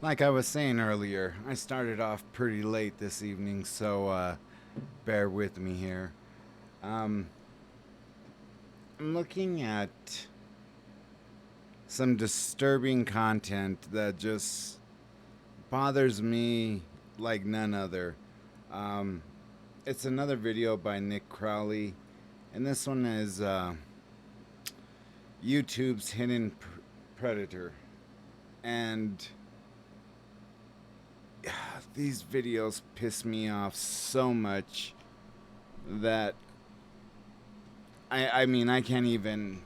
Like I was saying earlier, I started off pretty late this evening, so bear with me here. Um, I'm looking at some disturbing content that just bothers me like none other. Um, it's another video by Nick Crowley, and this one is YouTube's Hidden Predator. And these videos piss me off so much that I mean, I can't even.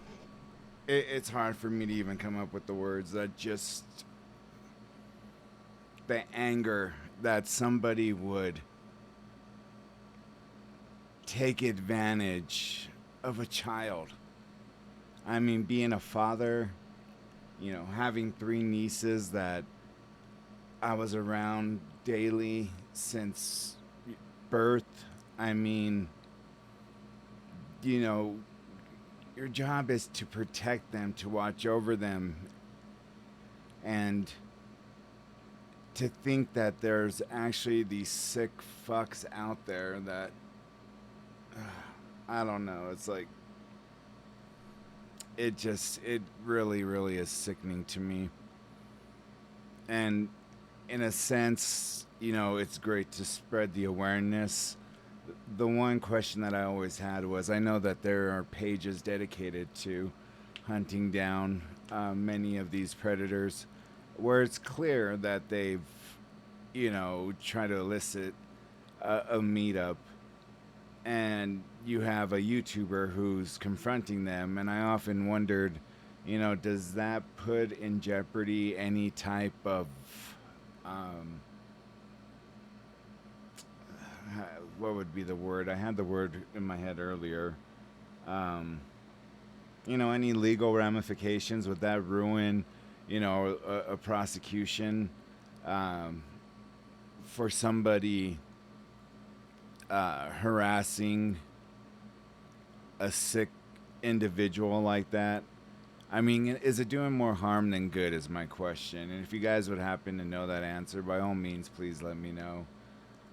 It's hard for me to even come up with the words that just the anger that somebody would take advantage of a child. I mean, being a father, having three nieces that I was around daily since birth. I mean, you know, your job is to protect them, to watch over them, and to think that there's actually these sick fucks out there that I don't know. It's like it really really is sickening to me. And in a sense, it's great to spread the awareness. The one question that I always had was I know that there are pages dedicated to hunting down many of these predators where it's clear that they've, tried to elicit a meetup, and you have a YouTuber who's confronting them. And I often wondered, does that put in jeopardy any type of um, what would be the word? I had the word in my head earlier. Um, any legal ramifications? Would that ruin, a prosecution um, for somebody harassing a sick individual like that? I mean, is it doing more harm than good? Is my question. And if you guys would happen to know that answer, by all means, please let me know.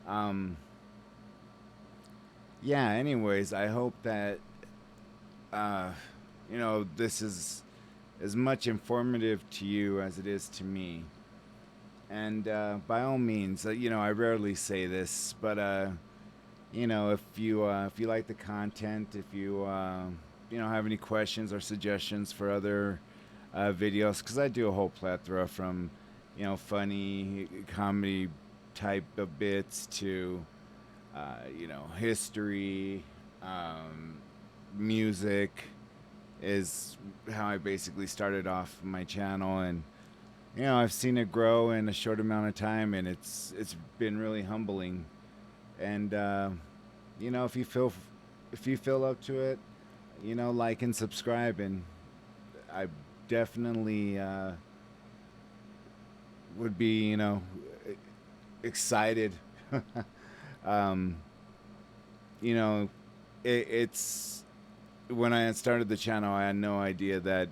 Um, yeah. Anyways, I hope that uh, this is as much informative to you as it is to me. And by all means, I rarely say this, but if you like the content, if you have any questions or suggestions for other videos, because I do a whole plethora from funny comedy type of bits to history, um, music is how I basically started off my channel. And I've seen it grow in a short amount of time, and it's been really humbling. And if you feel up to it, like and subscribe. And I definitely would be excited. um, you know, it's when I started the channel, I had no idea that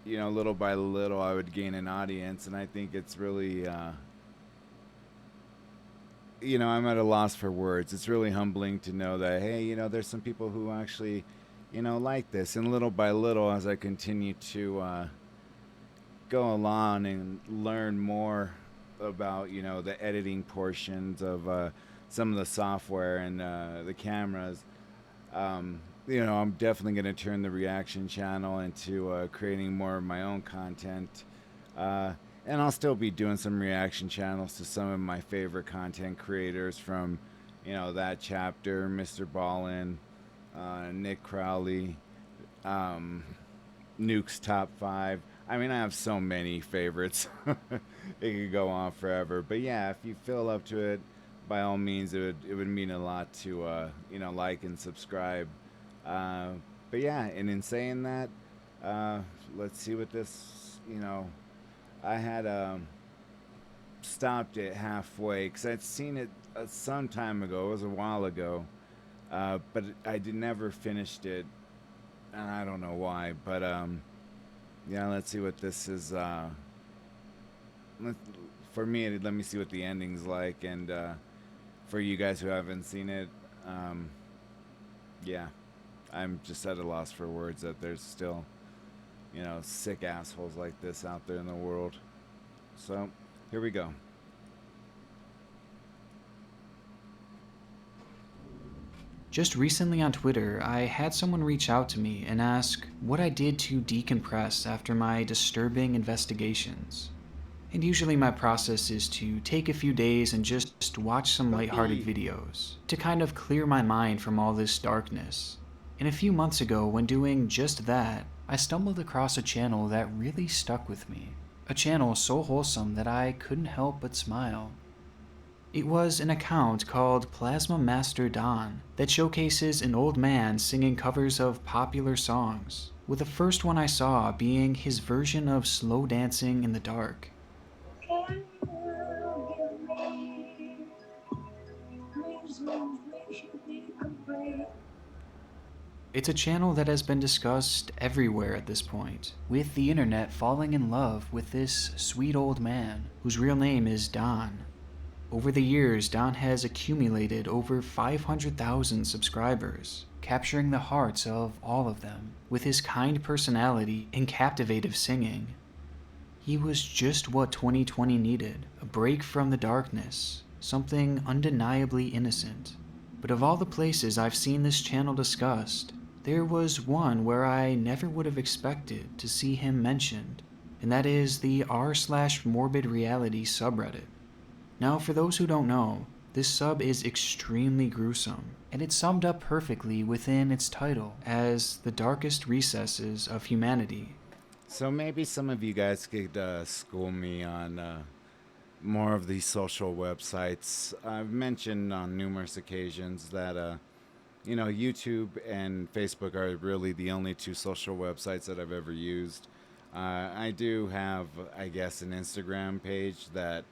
little by little I would gain an audience. And I think it's really I'm at a loss for words. It's really humbling to know that, hey, there's some people who actually, like this. And little by little, as I continue to go along and learn more about, the editing portions of some of the software and the cameras, I'm definitely going to turn the reaction channel into creating more of my own content. Uh, and I'll still be doing some reaction channels to some of my favorite content creators from, that chapter, Mr. Ballin, Nick Crowley, um, Nuke's Top 5. I mean, I have so many favorites. It could go on forever. But yeah, if you feel up to it, by all means, it would mean a lot to, like and subscribe. Uh, but yeah, and in saying that, uh, let's see what this, I had stopped it halfway because I'd seen it some time ago. It was a while ago, but I did never finished it, and I don't know why. But yeah, let's see what this is. let, for me, let me see what the ending's like, and for you guys who haven't seen it, um, yeah, I'm just at a loss for words that there's still, sick assholes like this out there in the world. So, here we go. Just recently on Twitter, I had someone reach out to me and ask what I did to decompress after my disturbing investigations. And usually my process is to take a few days and just watch some lighthearted Puppy. videos to kind of clear my mind from all this darkness. And a few months ago, when doing just that, I stumbled across a channel that really stuck with me. A channel so wholesome that I couldn't help but smile. It was an account called PlasmaMasterDon that showcases an old man singing covers of popular songs, with the first one I saw being his version of Slow Dancing in the Dark. Can you give me reasons we should decompress? It's a channel that has been discussed everywhere at this point, with the internet falling in love with this sweet old man, whose real name is Don. Over the years, Don has accumulated over 500,000 subscribers, capturing the hearts of all of them with his kind personality and captivative singing. He was just what 2020 needed, a break from the darkness, something undeniably innocent. But of all the places I've seen this channel discussed, there was one where I never would have expected to see him mentioned, and that is the r/morbid reality subreddit. Now, for those who don't know, this sub is extremely gruesome, and it's summed up perfectly within its title as the darkest recesses of humanity. So maybe some of you guys could school me on more of these social websites. I've mentioned on numerous occasions that YouTube and Facebook are really the only two social websites that I've ever used. I do have, I guess, an Instagram page that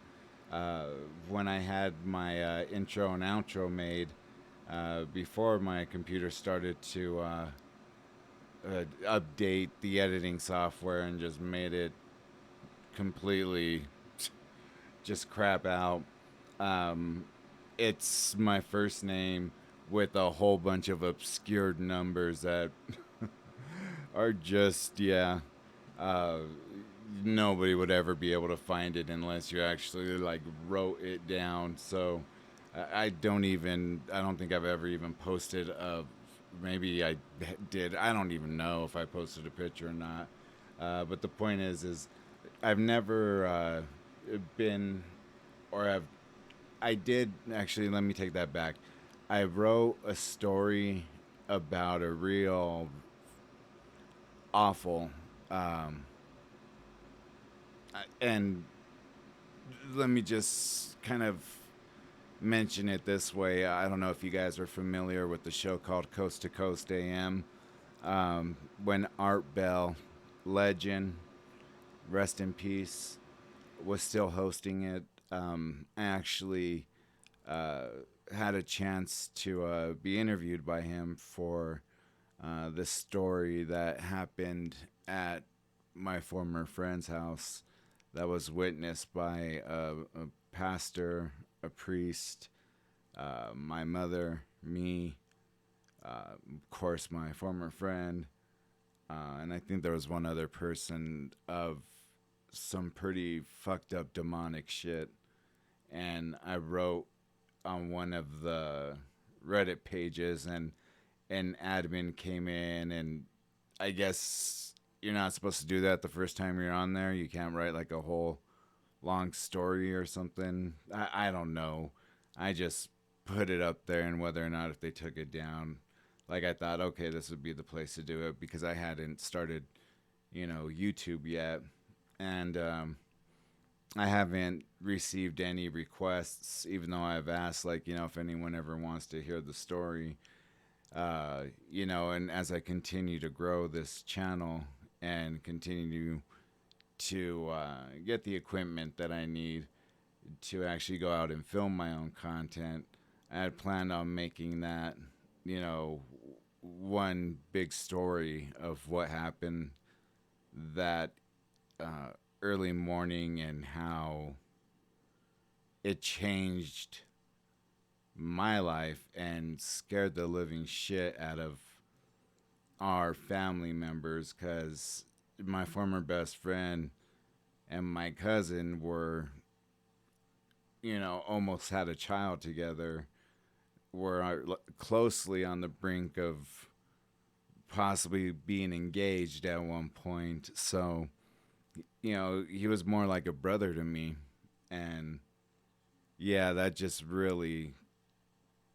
uh, when I had my intro and outro made before my computer started to update the editing software and just made it completely just crap out. Um, it's my first name with a whole bunch of obscured numbers that are just, yeah, uh, nobody would ever be able to find it unless you actually like wrote it down. So I don't think I've ever even posted a, maybe I did. I don't even know if I posted a picture or not. But the point is I've never been, or have, I did actually, let me take that back. I wrote a story about a real awful, um, and let me just kind of mention it this way. I don't know if you guys are familiar with the show called Coast to Coast AM. When Art Bell, legend, rest in peace, was still hosting it, I actually uh, had a chance to be interviewed by him for this story that happened at my former friend's house that was witnessed by a pastor, a priest, my mother, me, of course, my former friend, and I think there was one other person of some pretty fucked up demonic shit. And I wrote on one of the Reddit pages, and an admin came in, and I guess you're not supposed to do that the first time you're on there. You can't write like a whole long story or something. I don't know. I just put it up there, and whether or not if they took it down, like I thought, okay, this would be the place to do it because I hadn't started, YouTube yet, and I haven't received any requests, even though I've asked, like, if anyone ever wants to hear the story, and as I continue to grow this channel and continue to get the equipment that I need to actually go out and film my own content, I had planned on making that, you know, one big story of what happened that early morning and how it changed my life and scared the living shit out of our family members, because my former best friend and my cousin were, almost had a child together, were closely on the brink of possibly being engaged at one point. So, he was more like a brother to me. And yeah, that just really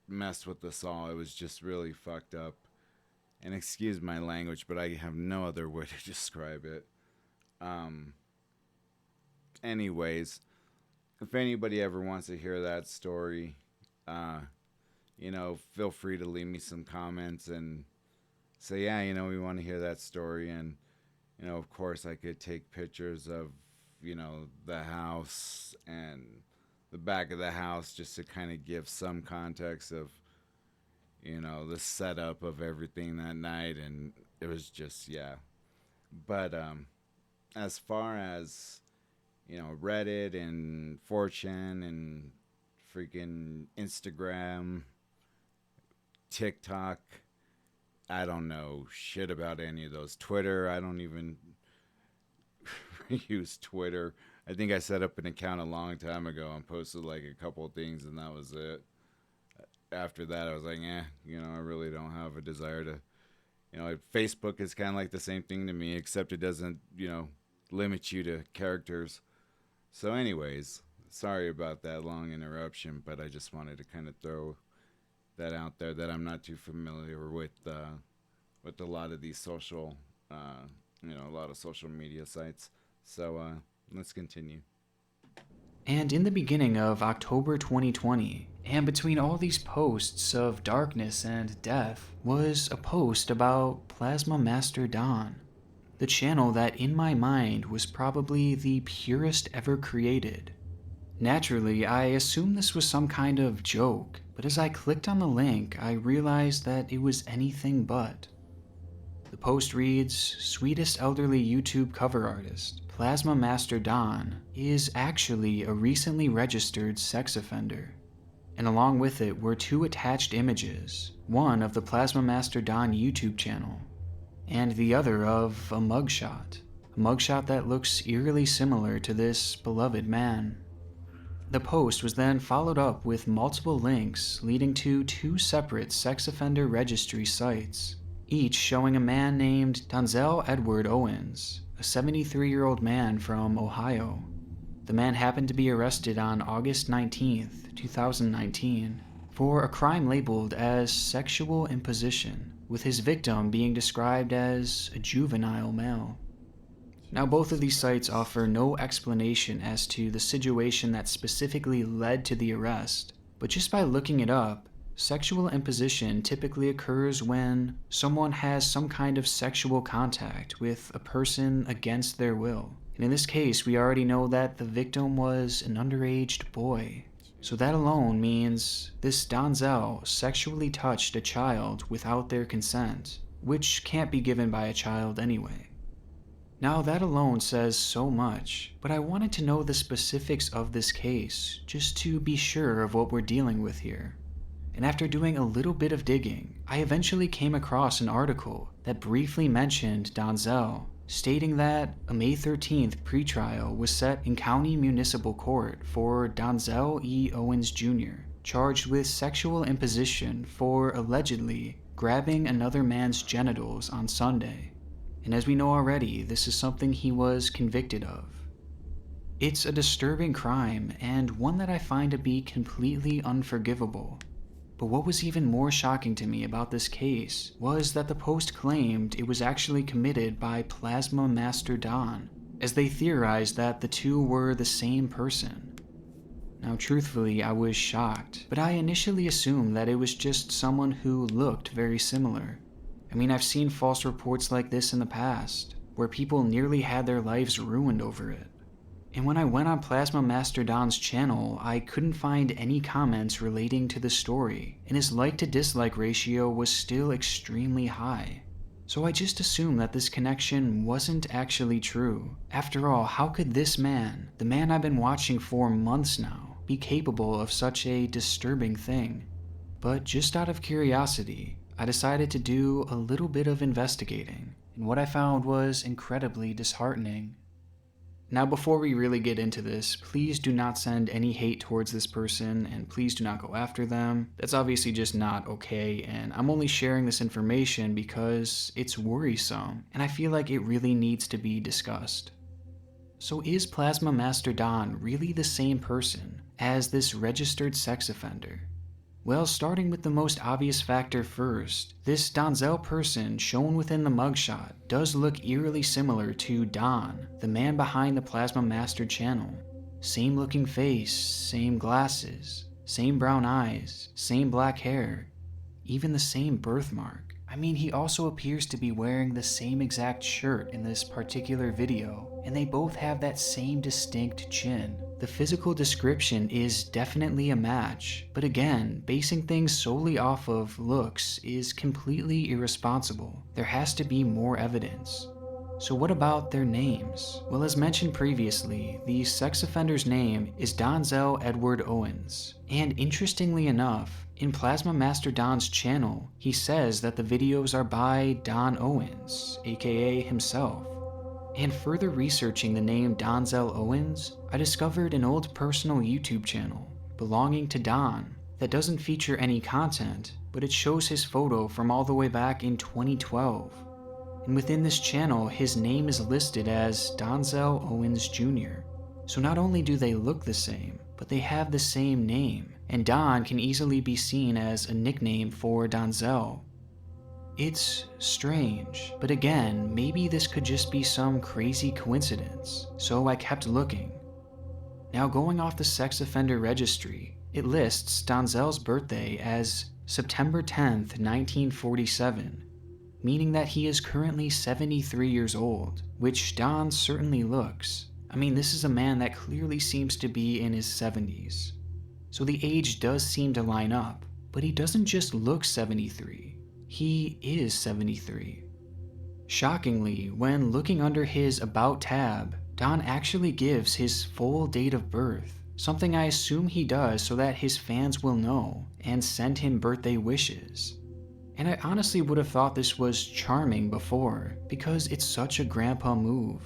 messed with us all. It was just really fucked up. And excuse my language, but I have no other way to describe it. Um, anyways, if anybody ever wants to hear that story, uh, feel free to leave me some comments and say, yeah, we want to hear that story. And, of course, I could take pictures of, the house and the back of the house just to kind of give some context of, the setup of everything that night. And it was just, yeah. But as far as, Reddit and 4chan and freaking Instagram, TikTok, I don't know shit about any of those. Twitter, I don't even use Twitter. I think I set up an account a long time ago and posted like a couple of things, and that was it. After that, I was like, I really don't have a desire to, Facebook is kind of like the same thing to me, except it doesn't, limit you to characters. So, anyways, sorry about that long interruption, but I just wanted to kind of throw that out there, that I'm not too familiar with a lot of these social, a lot of social media sites. So let's continue. And in the beginning of October 2020, and between all these posts of darkness and death, was a post about PlasmaMasterDon, the channel that in my mind was probably the purest ever created. Naturally, I assumed this was some kind of joke, but as I clicked on the link, I realized that it was anything but. The post reads, "Sweetest elderly YouTube cover artist, PlasmaMasterDon, is actually a recently registered sex offender." And along with it were two attached images, one of the PlasmaMasterDon YouTube channel, and the other of a mugshot that looks eerily similar to this beloved man. The post was then followed up with multiple links leading to two separate sex offender registry sites, each showing a man named Donzel Edward Owens, a 73-year-old man from Ohio. The man happened to be arrested on August 19th, 2019, for a crime labeled as sexual imposition, with his victim being described as a juvenile male. Now, both of these sites offer no explanation as to the situation that specifically led to the arrest, but just by looking it up, sexual imposition typically occurs when someone has some kind of sexual contact with a person against their will. And in this case, we already know that the victim was an underage boy. So that alone means this Donzel sexually touched a child without their consent, which can't be given by a child anyway. Now that alone says so much, but I wanted to know the specifics of this case, just to be sure of what we're dealing with here. And after doing a little bit of digging, I eventually came across an article that briefly mentioned Donzel, stating that a May 13th pretrial was set in County Municipal Court for Donzel E. Owens Jr., charged with sexual imposition for allegedly grabbing another man's genitals on Sunday. And as we know already, this is something he was convicted of. It's a disturbing crime, and one that I find to be completely unforgivable. But what was even more shocking to me about this case was that the post claimed it was actually committed by PlasmaMasterDon, as they theorized that the two were the same person. Now truthfully, I was shocked, but I initially assumed that it was just someone who looked very similar. I mean, I've seen false reports like this in the past, where people nearly had their lives ruined over it. And when I went on PlasmaMasterDon's channel, I couldn't find any comments relating to the story, and his like to dislike ratio was still extremely high. So I just assumed that this connection wasn't actually true. After all, how could this man, the man I've been watching for months now, be capable of such a disturbing thing? But just out of curiosity, I decided to do a little bit of investigating, and what I found was incredibly disheartening. Now, before we really get into this, please do not send any hate towards this person, and please do not go after them. That's obviously just not okay, and I'm only sharing this information because it's worrisome, and I feel like it really needs to be discussed. So is PlasmaMasterDon really the same person as this registered sex offender? Well, starting with the most obvious factor first, this Donzel person shown within the mugshot does look eerily similar to Don, the man behind the Plasma Master channel. Same looking face, same glasses, same brown eyes, same black hair, even the same birthmark. I mean, he also appears to be wearing the same exact shirt in this particular video, and they both have that same distinct chin. The physical description is definitely a match, but again, basing things solely off of looks is completely irresponsible. There has to be more evidence. So what about their names? Well, as mentioned previously, the sex offender's name is Donzel Edward Owens. And interestingly enough, in PlasmaMasterDon's channel, he says that the videos are by Don Owens, aka himself. And further researching the name Donzel Owens, I discovered an old personal YouTube channel belonging to Don that doesn't feature any content, but it shows his photo from all the way back in 2012. And within this channel, his name is listed as Donzel Owens Jr. So not only do they look the same, but they have the same name, and Don can easily be seen as a nickname for Donzel. It's strange, but again, maybe this could just be some crazy coincidence, so I kept looking. Now, going off the sex offender registry, it lists Donzel's birthday as September 10th, 1947, meaning that he is currently 73 years old, which Don certainly looks. I mean, this is a man that clearly seems to be in his 70s. So the age does seem to line up, but he doesn't just look 73. He is 73. Shockingly, when looking under his About tab, Don actually gives his full date of birth, something I assume he does so that his fans will know and send him birthday wishes. And I honestly would have thought this was charming before, because it's such a grandpa move.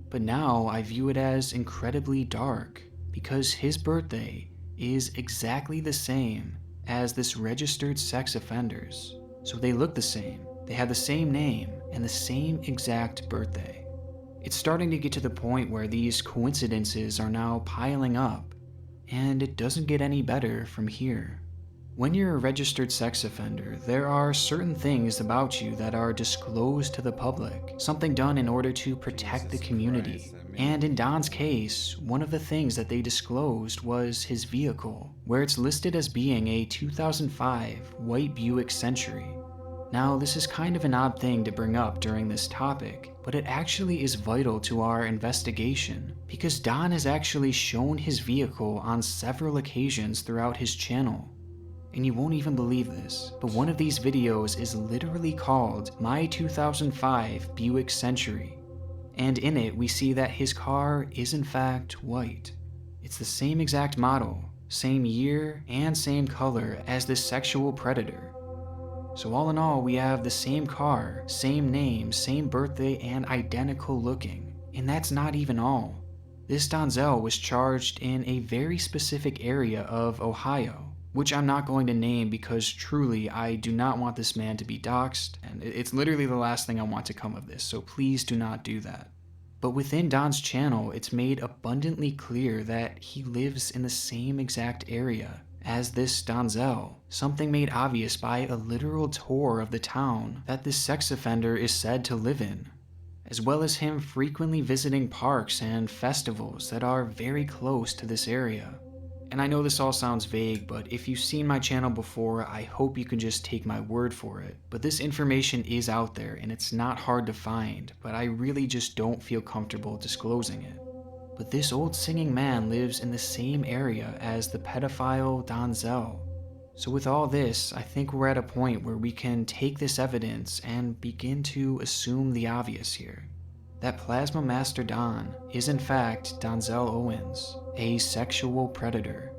But now I view it as incredibly dark, because his birthday is exactly the same as this registered sex offender's. So they look the same, they have the same name, and the same exact birthday. It's starting to get to the point where these coincidences are now piling up, and it doesn't get any better from here. When you're a registered sex offender, there are certain things about you that are disclosed to the public, something done in order to protect the community. And in Don's case, one of the things that they disclosed was his vehicle, where it's listed as being a 2005 white Buick Century. Now, this is kind of an odd thing to bring up during this topic, but it actually is vital to our investigation, because Don has actually shown his vehicle on several occasions throughout his channel. And you won't even believe this, but one of these videos is literally called My 2005 Buick Century. And in it, we see that his car is in fact white. It's the same exact model, same year, and same color as this sexual predator. So all in all, we have the same car, same name, same birthday, and identical looking. And that's not even all. This Donzel was charged in a very specific area of Ohio, which I'm not going to name because truly I do not want this man to be doxxed, and it's literally the last thing I want to come of this, so please do not do that. But within Don's channel, it's made abundantly clear that he lives in the same exact area as this Donzel, something made obvious by a literal tour of the town that this sex offender is said to live in, as well as him frequently visiting parks and festivals that are very close to this area. And I know this all sounds vague, but if you've seen my channel before, I hope you can just take my word for it. But this information is out there and it's not hard to find, but I really just don't feel comfortable disclosing it. But this old singing man lives in the same area as the pedophile Donzel. So with all this, I think we're at a point where we can take this evidence and begin to assume the obvious here. That PlasmaMasterDon is in fact Donzel Owens, a sexual predator.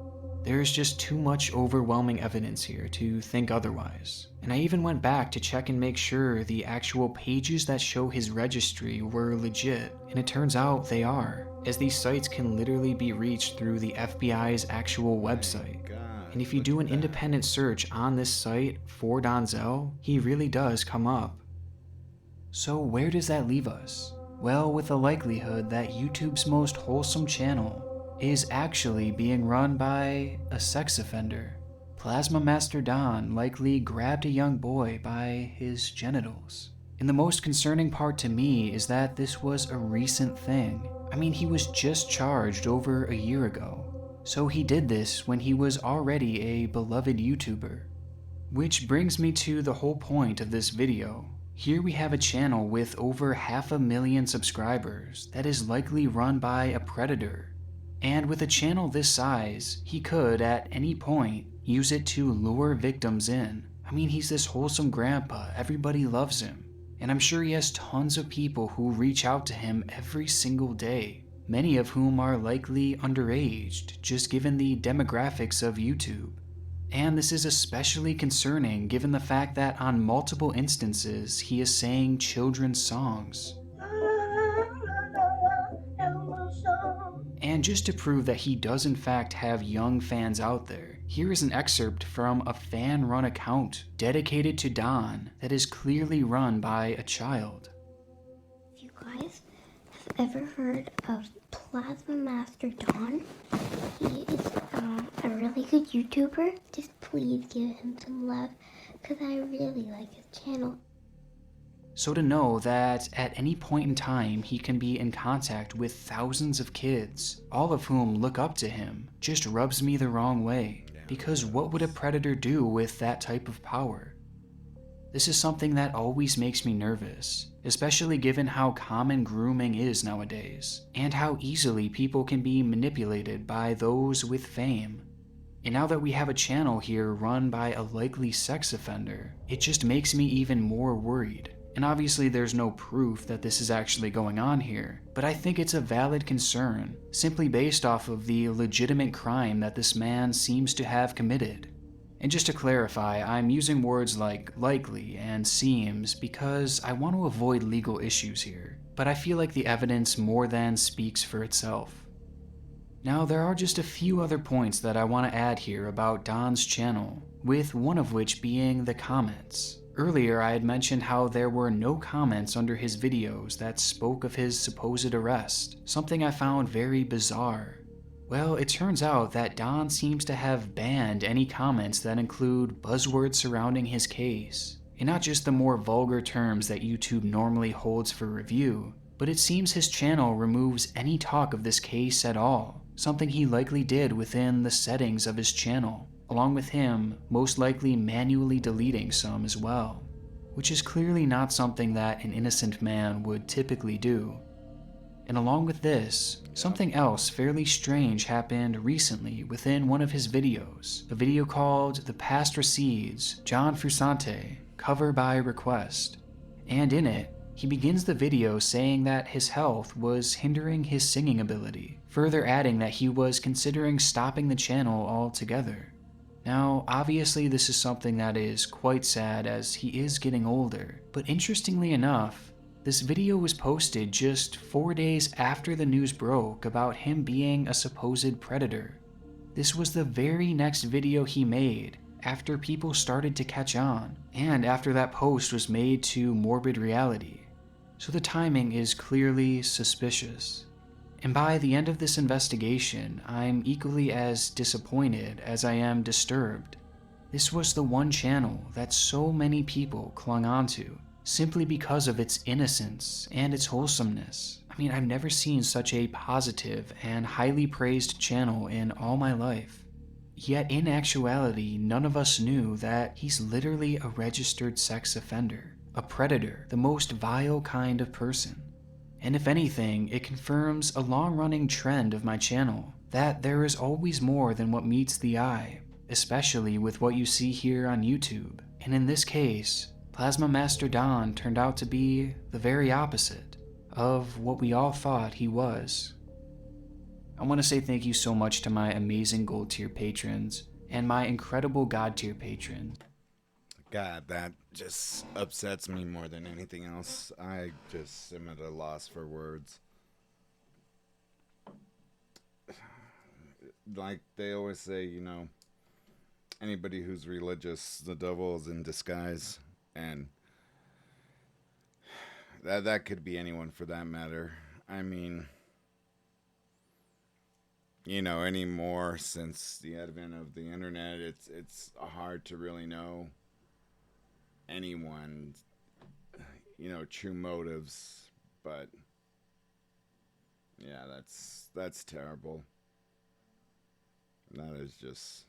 There is just too much overwhelming evidence here to think otherwise. And I even went back to check and make sure the actual pages that show his registry were legit, and it turns out they are, as these sites can literally be reached through the FBI's actual website. And if you do an independent search on this site for Donzel, he really does come up. So where does that leave us? Well, with the likelihood that YouTube's most wholesome channel is actually being run by a sex offender. PlasmaMasterDon likely grabbed a young boy by his genitals. And the most concerning part to me is that this was a recent thing. I mean, he was just charged over a year ago. So he did this when he was already a beloved YouTuber. Which brings me to the whole point of this video. Here we have a channel with over 500,000 subscribers that is likely run by a predator. And with a channel this size, he could, at any point, use it to lure victims in. I mean, he's this wholesome grandpa, everybody loves him. And I'm sure he has tons of people who reach out to him every single day, many of whom are likely underaged, just given the demographics of YouTube. And this is especially concerning given the fact that on multiple instances he is saying children's songs. And just to prove that he does in fact have young fans out there, here is an excerpt from a fan-run account dedicated to Don that is clearly run by a child. If you guys have ever heard of PlasmaMasterDon, he is a really good YouTuber. Just please give him some love, because I really like his channel. So to know that at any point in time he can be in contact with thousands of kids, all of whom look up to him, just rubs me the wrong way. Because what would a predator do with that type of power? This is something that always makes me nervous, especially given how common grooming is nowadays, and how easily people can be manipulated by those with fame. And now that we have a channel here run by a likely sex offender, it just makes me even more worried. And obviously there's no proof that this is actually going on here, but I think it's a valid concern, simply based off of the legitimate crime that this man seems to have committed. And just to clarify, I'm using words like likely and seems because I want to avoid legal issues here, but I feel like the evidence more than speaks for itself. Now there are just a few other points that I want to add here about Don's channel, with one of which being the comments. Earlier I had mentioned how there were no comments under his videos that spoke of his supposed arrest, something I found very bizarre. Well, it turns out that Don seems to have banned any comments that include buzzwords surrounding his case, and not just the more vulgar terms that YouTube normally holds for review, but it seems his channel removes any talk of this case at all, something he likely did within the settings of his channel, along with him most likely manually deleting some as well, which is clearly not something that an innocent man would typically do. And along with this, something else fairly strange happened recently within one of his videos, a video called The Past Recedes, John Frusante, cover by request. And in it, he begins the video saying that his health was hindering his singing ability, further adding that he was considering stopping the channel altogether. Now, obviously this is something that is quite sad as he is getting older, but interestingly enough, this video was posted just 4 days after the news broke about him being a supposed predator. This was the very next video he made after people started to catch on, and after that post was made to Morbid Reality. So the timing is clearly suspicious. And by the end of this investigation, I'm equally as disappointed as I am disturbed. This was the one channel that so many people clung onto, simply because of its innocence and its wholesomeness. I mean, I've never seen such a positive and highly praised channel in all my life. Yet in actuality, none of us knew that he's literally a registered sex offender, a predator, the most vile kind of person. And if anything, it confirms a long-running trend of my channel, that there is always more than what meets the eye, especially with what you see here on YouTube. And in this case, PlasmaMasterDon turned out to be the very opposite of what we all thought he was. I want to say thank you so much to my amazing gold tier patrons and my incredible god tier patron. God, that just upsets me more than anything else. I just am at a loss for words. Like they always say, you know, anybody who's religious, the devil is in disguise. And that could be anyone for that matter. I mean, you know, anymore since the advent of the internet, it's hard to really know anyone's, you know, true motives. But yeah, that's terrible. That is just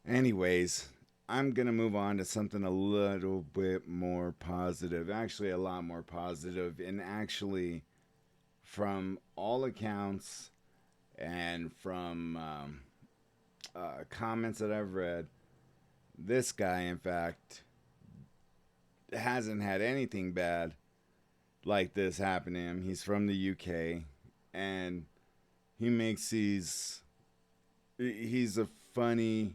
anyways, I'm gonna move on to something a little bit more positive, actually a lot more positive, and actually from all accounts and from comments that I've read, this guy, in fact, hasn't had anything bad like this happen to him. He's from the UK, and he makes these. He's a funny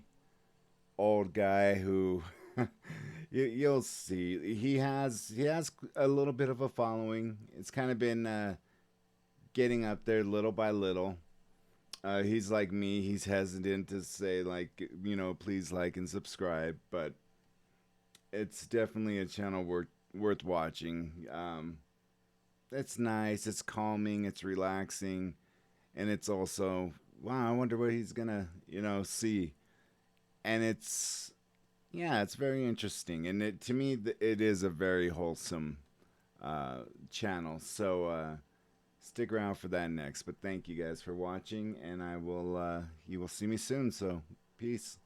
old guy who you'll see. He has a little bit of a following. It's kind of been getting up there little by little. He's like me. He's hesitant to say, like, you know, please like and subscribe, but it's definitely a channel worth watching. It's nice. It's calming. It's relaxing, and it's also, wow, I wonder what he's gonna, you know, see. And it's, yeah, it's very interesting, and to me, it is a very wholesome channel. So stick around for that next. But thank you guys for watching, and you will see me soon. So peace.